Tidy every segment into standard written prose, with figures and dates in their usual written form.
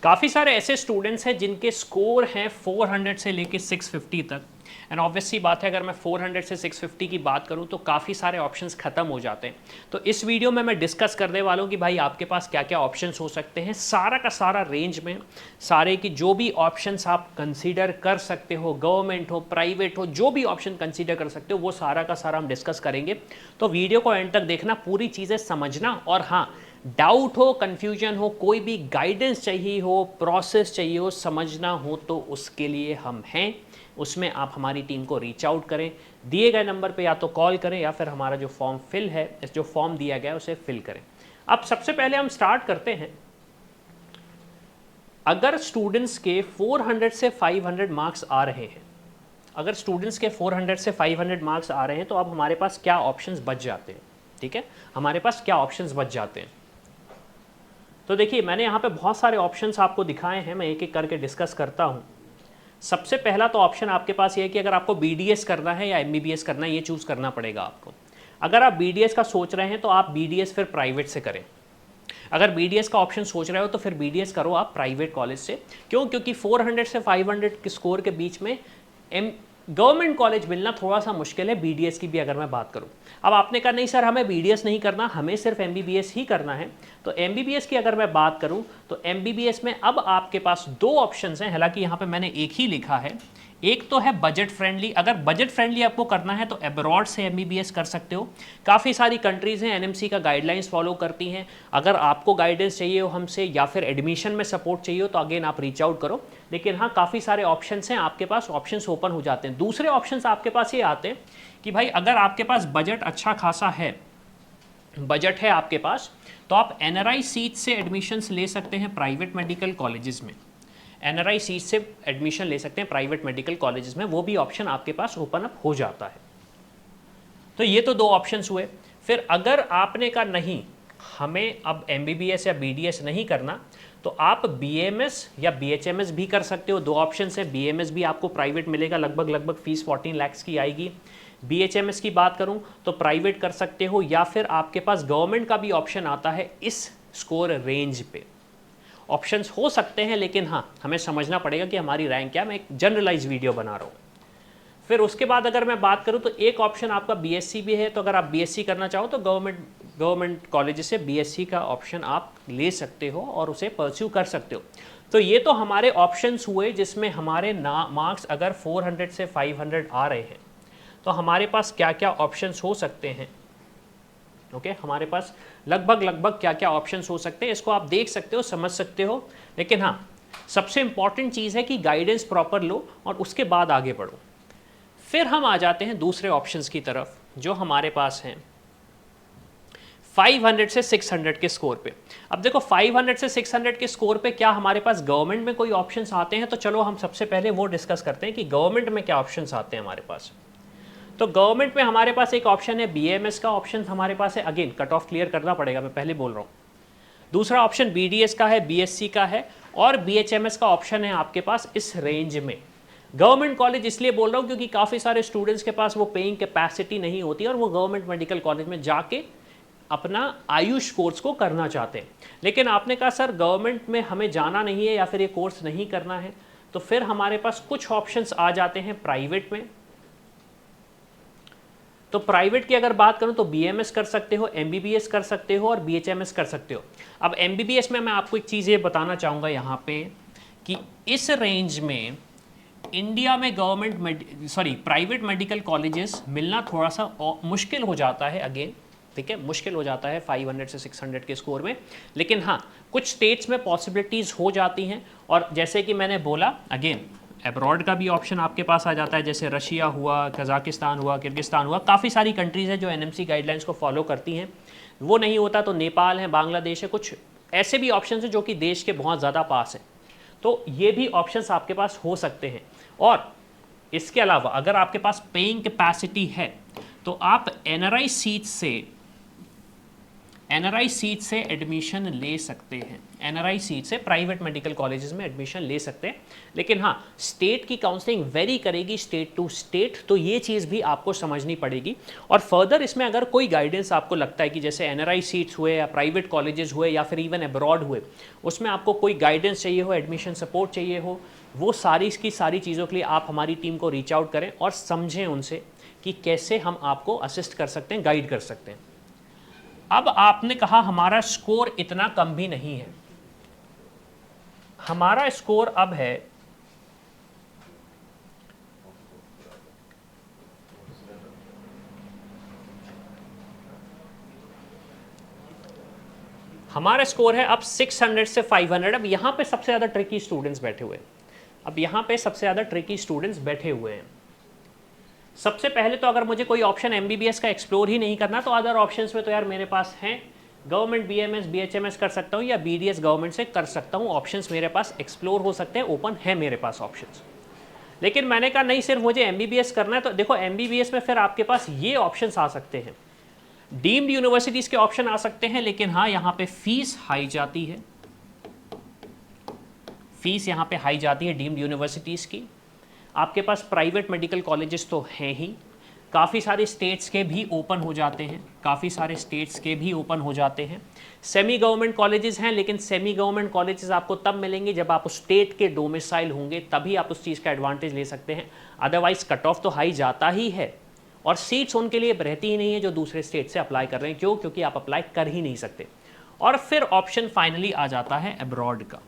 काफ़ी सारे ऐसे स्टूडेंट्स हैं जिनके स्कोर हैं 400 से लेके 650 तक। एंड ऑब्वियसली बात है, अगर मैं 400 से 650 की बात करूं तो काफ़ी सारे ऑप्शंस ख़त्म हो जाते हैं। तो इस वीडियो में मैं डिस्कस करने वाला हूं कि भाई आपके पास क्या क्या ऑप्शंस हो सकते हैं, सारा का सारा रेंज में, सारे की जो भी ऑप्शंस आप कंसीडर कर सकते हो, गवर्नमेंट हो, प्राइवेट हो, जो भी ऑप्शन कंसीडर कर सकते हो वो सारा का सारा हम डिस्कस करेंगे। तो वीडियो को एंड तक देखना, पूरी चीज़ें समझना, और हाँ, डाउट हो, कंफ्यूजन हो, कोई भी गाइडेंस चाहिए हो, प्रोसेस चाहिए हो, समझना हो, तो उसके लिए हम हैं। उसमें आप हमारी टीम को रीच आउट करें, दिए गए नंबर पे या तो कॉल करें या फिर हमारा जो फॉर्म फिल है, जो फॉर्म दिया गया है उसे फिल करें। अब सबसे पहले हम स्टार्ट करते हैं। अगर स्टूडेंट्स के 400 से 500 मार्क्स आ रहे हैं, अगर स्टूडेंट्स के 400 से 500 मार्क्स आ रहे हैं तो अब हमारे पास क्या ऑप्शंस बच जाते हैं। ठीक है, हमारे पास क्या ऑप्शंस बच जाते हैं। तो देखिए, मैंने यहाँ पे बहुत सारे ऑप्शंस आपको दिखाए हैं, मैं एक एक करके डिस्कस करता हूँ। सबसे पहला तो ऑप्शन आपके पास ये है कि अगर आपको बीडीएस करना है या एमबीबीएस करना है, ये चूज़ करना पड़ेगा आपको। अगर आप बीडीएस का सोच रहे हैं तो आप बीडीएस फिर प्राइवेट से करें। अगर बीडीएस का ऑप्शन सोच रहे हो तो फिर बीडीएस करो आप प्राइवेट कॉलेज से। क्यों? क्योंकि 400 से 500 के स्कोर के बीच में गवर्नमेंट कॉलेज मिलना थोड़ा सा मुश्किल है। बीडीएस की भी अगर मैं बात करूं, अब आपने कहा नहीं सर हमें बीडीएस नहीं करना, हमें सिर्फ एमबीबीएस ही करना है। तो एमबीबीएस की अगर मैं बात करूं तो एमबीबीएस में अब आपके पास दो ऑप्शंस हैं, हालांकि यहां पे मैंने एक ही लिखा है। एक तो है बजट फ्रेंडली। अगर बजट फ्रेंडली आपको करना है तो अब्रॉड से एमबीबीएस कर सकते हो। काफ़ी सारी कंट्रीज़ हैं एनएमसी का गाइडलाइंस फॉलो करती हैं। अगर आपको गाइडेंस चाहिए हो हमसे या फिर एडमिशन में सपोर्ट चाहिए हो तो अगेन आप रीच आउट करो। लेकिन हाँ, काफ़ी सारे ऑप्शंस हैं आपके पास, ऑप्शंस ओपन हो जाते हैं। दूसरे ऑप्शंस आपके पास ये आते हैं कि भाई अगर आपके पास बजट अच्छा खासा है, बजट है आपके पास, तो आप एनआरआई सीट से एडमिशन्स ले सकते हैं प्राइवेट मेडिकल कॉलेजेस में। एनआरआई सीट से एडमिशन ले सकते हैं प्राइवेट मेडिकल कॉलेजेस में, वो भी ऑप्शन आपके पास ओपन अप हो जाता है। तो ये तो दो ऑप्शंस हुए। फिर अगर आपने कहा नहीं हमें अब एमबीबीएस या बीडीएस नहीं करना, तो आप बीएमएस या बीएचएमएस भी कर सकते हो। दो ऑप्शन है, बीएमएस भी आपको प्राइवेट मिलेगा, लगभग फीस 14 लाख की आएगी। बीएचएमएस की बात करूं तो प्राइवेट कर सकते हो, या फिर आपके पास गवर्नमेंट का भी ऑप्शन आता है इस स्कोर रेंज पे। ऑप्शंस हो सकते हैं, लेकिन हाँ, हमें समझना पड़ेगा कि हमारी रैंक क्या है। मैं एक जनरलाइज वीडियो बना रहा हूँ। फिर उसके बाद अगर मैं बात करूँ तो एक ऑप्शन आपका बीएससी भी है। तो अगर आप बीएससी करना चाहो तो गवर्नमेंट कॉलेज से बीएससी का ऑप्शन आप ले सकते हो और उसे परस्यू कर सकते हो। तो ये तो हमारे ऑप्शंस हुए जिसमें हमारे मार्क्स अगर 400 से 500 आ रहे हैं तो हमारे पास क्या क्या ऑप्शंस हो सकते हैं। ओके, हमारे पास लगभग क्या क्या ऑप्शंस हो सकते हैं, इसको आप देख सकते हो, समझ सकते हो। लेकिन हाँ, सबसे इंपॉर्टेंट चीज़ है कि गाइडेंस प्रॉपर लो और उसके बाद आगे बढ़ो। फिर हम आ जाते हैं दूसरे ऑप्शंस की तरफ जो हमारे पास हैं 500 से 600 के स्कोर पे। अब देखो 500 से 600 के स्कोर पे क्या हमारे पास गवर्नमेंट में कोई ऑप्शंस आते हैं, तो चलो हम सबसे पहले वो डिस्कस करते हैं कि गवर्नमेंट में क्या ऑप्शंस आते हैं हमारे पास। तो गवर्नमेंट में हमारे पास एक ऑप्शन है बीएमएस का ऑप्शन हमारे पास है। अगेन कट ऑफ क्लियर करना पड़ेगा, मैं पहले बोल रहा हूँ। दूसरा ऑप्शन बीडीएस का है, बीएससी का है, और बीएचएमएस का ऑप्शन है आपके पास इस रेंज में। गवर्नमेंट कॉलेज इसलिए बोल रहा हूँ क्योंकि काफ़ी सारे स्टूडेंट्स के पास वो पेइंग कैपेसिटी नहीं होती और वो गवर्नमेंट मेडिकल कॉलेज में जाके अपना आयुष कोर्स को करना चाहते हैं। लेकिन आपने कहा सर गवर्नमेंट में हमें जाना नहीं है या फिर ये कोर्स नहीं करना है, तो फिर हमारे पास कुछ ऑप्शंस आ जाते हैं प्राइवेट में। तो प्राइवेट की अगर बात करूं तो बीएमएस कर सकते हो, एमबीबीएस कर सकते हो और बीएचएमएस कर सकते हो। अब एमबीबीएस में मैं आपको एक चीज़ ये बताना चाहूँगा यहाँ पे कि इस रेंज में इंडिया में प्राइवेट मेडिकल कॉलेजेस मिलना थोड़ा सा मुश्किल हो जाता है। अगेन ठीक है, मुश्किल हो जाता है 500 से 600 के स्कोर में। लेकिन हाँ, कुछ स्टेट्स में पॉसिबिलिटीज़ हो जाती हैं। और जैसे कि मैंने बोला, अगेन अब्रॉड का भी ऑप्शन आपके पास आ जाता है, जैसे रशिया हुआ, कजाकिस्तान हुआ, किर्गिस्तान हुआ। काफ़ी सारी कंट्रीज़ हैं जो एनएमसी गाइडलाइंस को फॉलो करती हैं। वो नहीं होता तो नेपाल है, बांग्लादेश है, कुछ ऐसे भी ऑप्शन हैं जो कि देश के बहुत ज़्यादा पास हैं। तो ये भी ऑप्शंस आपके पास हो सकते हैं। और इसके अलावा अगर आपके पास पेइंग कैपेसिटी है तो आप एनआरआई सीट से NRI सीट से एडमिशन ले सकते हैं, NRI सीट से प्राइवेट मेडिकल कॉलेजेस में एडमिशन ले सकते हैं। लेकिन हाँ, स्टेट की काउंसलिंग वेरी करेगी स्टेट टू स्टेट, तो ये चीज़ भी आपको समझनी पड़ेगी। और फर्दर इसमें अगर कोई गाइडेंस आपको लगता है कि जैसे NRI सीट्स हुए या प्राइवेट कॉलेजेस हुए या फिर इवन अब्रॉड हुए, उसमें आपको कोई गाइडेंस चाहिए हो, एडमिशन सपोर्ट चाहिए हो, वो सारी की सारी चीज़ों के लिए आप हमारी टीम को रीच आउट करें और समझें उनसे कि कैसे हम आपको असिस्ट कर सकते हैं, गाइड कर सकते हैं। अब आपने कहा हमारा स्कोर इतना कम भी नहीं है, हमारा स्कोर अब है हमारा स्कोर है अब 600 से 500। अब यहां पे सबसे ज्यादा ट्रिकी स्टूडेंट्स बैठे हुए हैं, अब यहां पे सबसे ज्यादा ट्रिकी स्टूडेंट्स बैठे हुए हैं। सबसे पहले तो अगर मुझे कोई ऑप्शन MBBS का एक्सप्लोर ही नहीं करना तो अदर ऑप्शंस में तो यार मेरे पास हैं, गवर्नमेंट BMS BHMS कर सकता हूँ या BDS गवर्नमेंट से कर सकता हूँ, ऑप्शंस मेरे पास एक्सप्लोर हो सकते हैं, ओपन है मेरे पास ऑप्शंस। लेकिन मैंने कहा नहीं सिर्फ मुझे MBBS करना है, तो देखो MBBS में फिर आपके पास ये ऑप्शंस आ सकते हैं, डीम्ड यूनिवर्सिटीज़ के ऑप्शन आ सकते हैं, लेकिन हाँ यहाँ पे फीस हाई जाती है, फीस यहाँ पे हाई जाती है डीम्ड यूनिवर्सिटीज़ की। आपके पास प्राइवेट मेडिकल कॉलेजेस तो हैं ही, काफ़ी सारे स्टेट्स के भी ओपन हो जाते हैं, काफ़ी सारे स्टेट्स के भी ओपन हो जाते हैं। सेमी गवर्नमेंट कॉलेजेस हैं, लेकिन सेमी गवर्नमेंट कॉलेजेस आपको तब मिलेंगे जब आप उस स्टेट के डोमिसाइल होंगे, तभी आप उस चीज़ का एडवांटेज ले सकते हैं। अदरवाइज कट ऑफ तो हाई जाता ही है और सीट्स उनके लिए रहती ही नहीं है जो दूसरे स्टेट से अप्लाई कर रहे हैं। क्यों? क्योंकि आप अप्लाई कर ही नहीं सकते। और फिर ऑप्शन फाइनली आ जाता है अब्रॉड का।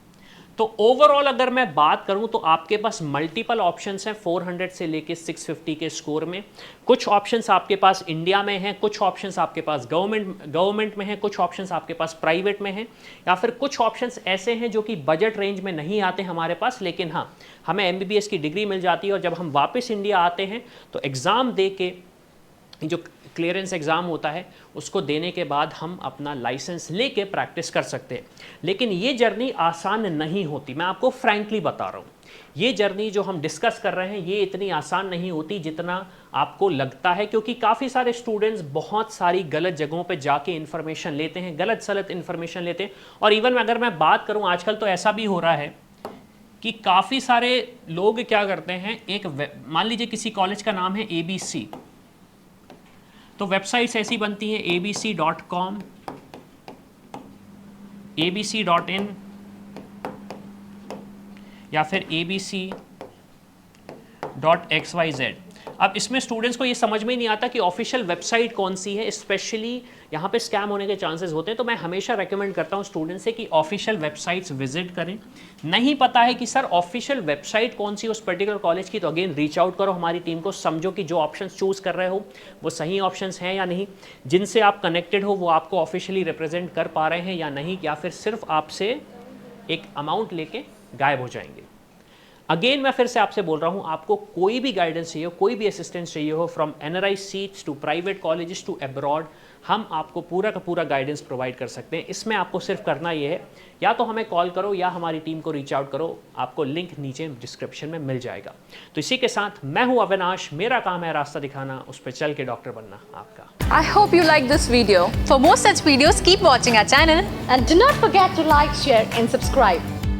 तो ओवरऑल अगर मैं बात करूं तो आपके पास मल्टीपल ऑप्शंस हैं 400 से लेके 650 के स्कोर में। कुछ ऑप्शंस आपके पास इंडिया में हैं, कुछ ऑप्शंस आपके पास गवर्नमेंट में हैं, कुछ ऑप्शंस आपके पास प्राइवेट में हैं, या फिर कुछ ऑप्शंस ऐसे हैं जो कि बजट रेंज में नहीं आते हमारे पास, लेकिन हाँ हमें MBBS की डिग्री मिल जाती है और जब हम वापस इंडिया आते हैं तो एग्ज़ाम दे के जो क्लियरेंस एग्ज़ाम होता है उसको देने के बाद हम अपना लाइसेंस लेके प्रैक्टिस कर सकते हैं। लेकिन ये जर्नी आसान नहीं होती, मैं आपको फ्रैंकली बता रहा हूँ। ये जर्नी जो हम डिस्कस कर रहे हैं ये इतनी आसान नहीं होती जितना आपको लगता है, क्योंकि काफ़ी सारे स्टूडेंट्स बहुत सारी गलत जगहों पे जाके इन्फॉर्मेशन लेते हैं, गलत सलत इन्फॉर्मेशन लेते हैं। और इवन अगर मैं बात करूँ आजकल तो ऐसा भी हो रहा है कि काफ़ी सारे लोग क्या करते हैं, एक मान लीजिए किसी कॉलेज का नाम है ABC, तो वेबसाइट्स ऐसी बनती हैं abc.com, abc.in या फिर abc.xyz। अब इसमें स्टूडेंट्स को ये समझ में ही नहीं आता कि ऑफिशियल वेबसाइट कौन सी है, स्पेशली यहाँ पे स्कैम होने के चांसेस होते हैं। तो मैं हमेशा रेकमेंड करता हूँ स्टूडेंट्स से कि ऑफिशियल वेबसाइट्स विजिट करें। नहीं पता है कि सर ऑफिशियल वेबसाइट कौन सी उस पर्टिकुलर कॉलेज की, तो अगेन रीच आउट करो हमारी टीम को, समझो कि जो ऑप्शंस चूज़ कर रहे हो वो सही ऑप्शंस हैं या नहीं, जिनसे आप कनेक्टेड हो वो आपको ऑफिशियली रिप्रेजेंट कर पा रहे हैं या नहीं, या फिर सिर्फ आपसे एक अमाउंट लेके गायब हो जाएंगे। अगेन मैं फिर से आपसे बोल रहा हूं, आपको कोई भी गाइडेंस चाहिए हो, कोई भी असिस्टेंस चाहिए हो, from NRI seats to private colleges to abroad, हम आपको पूरा का पूरा गाइडेंस प्रोवाइड कर सकते हैं। इसमें आपको सिर्फ करना ये है, या तो हमें कॉल करो या हमारी टीम को रीच आउट करो, आपको लिंक नीचे डिस्क्रिप्शन में मिल जाएगा। तो इसी के साथ मैं हूं अविनाश, मेरा काम है रास्ता दिखाना, उस पर चल के डॉक्टर बनना आपका। I hope you like this video. For more such videos, keep watching our channel and do not forget to like, share and subscribe.